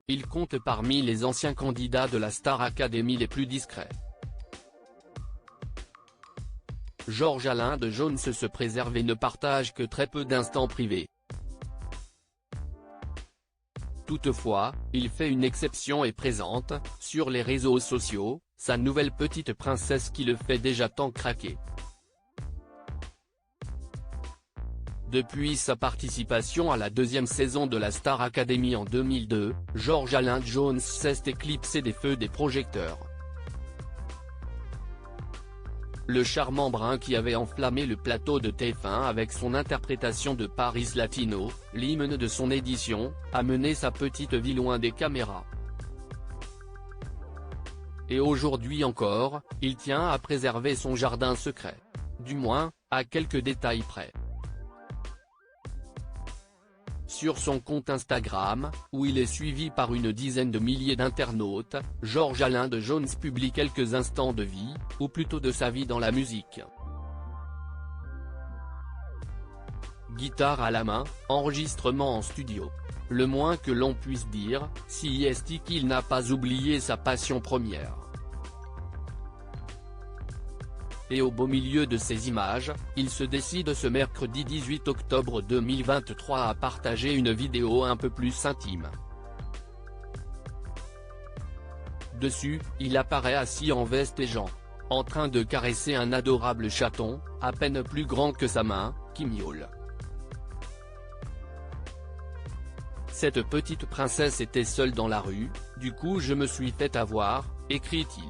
il compte parmi les anciens candidats de la Star Academy les plus discrets. Georges-Alain de Jones se préserve et ne partage que très peu d'instants privés. Toutefois, il fait une exception et présente, sur les réseaux sociaux, sa nouvelle petite princesse qui le fait déjà tant craquer. Depuis sa participation à la deuxième saison de la Star Academy en 2002, Georges-Alain de Jones s'est éclipsé des feux des projecteurs. Le charmant brun qui avait enflammé le plateau de TF1 avec son interprétation de Paris Latino, l'hymne de son édition, a mené sa petite vie loin des caméras. Et aujourd'hui encore, il tient à préserver son jardin secret. Du moins, à quelques détails près. Sur son compte Instagram, où il est suivi par une dizaine de milliers d'internautes, Georges-Alain de Jones publie quelques instants de vie, ou plutôt de sa vie dans la musique. Guitare à la main, enregistrement en studio. Le moins que l'on puisse dire, c'est qu'il n'a pas oublié sa passion première. Et au beau milieu de ces images, il se décide ce mercredi 18 octobre 2023 à partager une vidéo un peu plus intime. Dessus, il apparaît assis en veste et gants, en train de caresser un adorable chaton, à peine plus grand que sa main, qui miaule. Cette petite princesse était seule dans la rue, du coup je me suis fait avoir, écrit-il.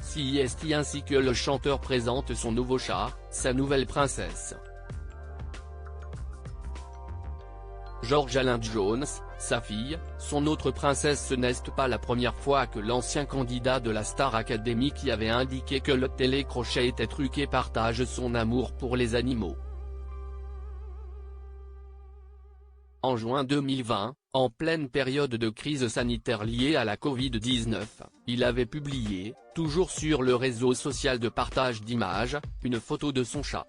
C'est ainsi que le chanteur présente son nouveau chat, sa nouvelle princesse. Georges-Alain de Jones, sa fille, son autre princesse. Ce n'est pas la première fois que l'ancien candidat de la Star Academy qui avait indiqué que le télécrochet était truqué partage son amour pour les animaux. En juin 2020, en pleine période de crise sanitaire liée à la Covid-19, il avait publié, toujours sur le réseau social de partage d'images, une photo de son chat.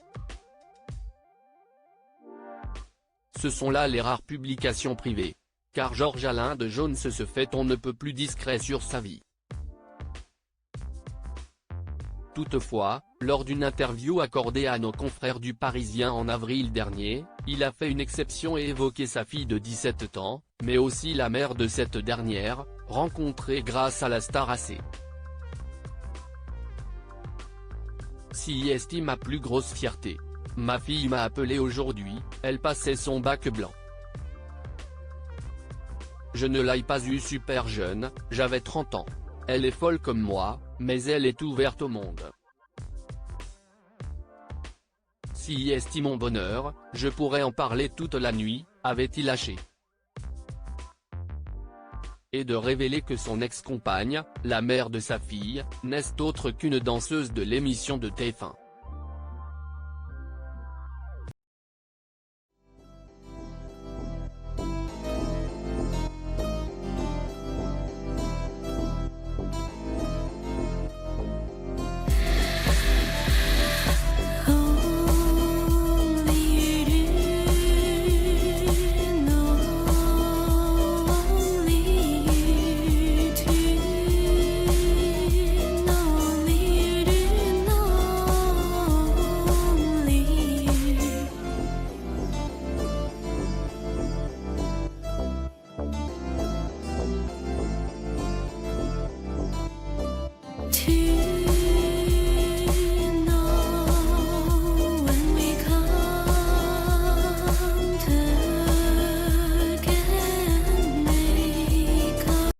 Ce sont là les rares publications privées, car Georges-Alain de Jones se fait on ne peut plus discret sur sa vie. Toutefois, lors d'une interview accordée à nos confrères du Parisien en avril dernier, il a fait une exception et évoqué sa fille de 17 ans, mais aussi la mère de cette dernière, rencontrée grâce à la Star AC. C'est ma plus grosse fierté. Ma fille m'a appelé aujourd'hui, elle passait son bac blanc. Je ne l'ai pas eue super jeune, j'avais 30 ans. Elle est folle comme moi, mais elle est ouverte au monde. C'est mon bonheur, je pourrais en parler toute la nuit, avait-il lâché. Et de révéler que son ex-compagne, la mère de sa fille, n'est autre qu'une danseuse de l'émission de TF1.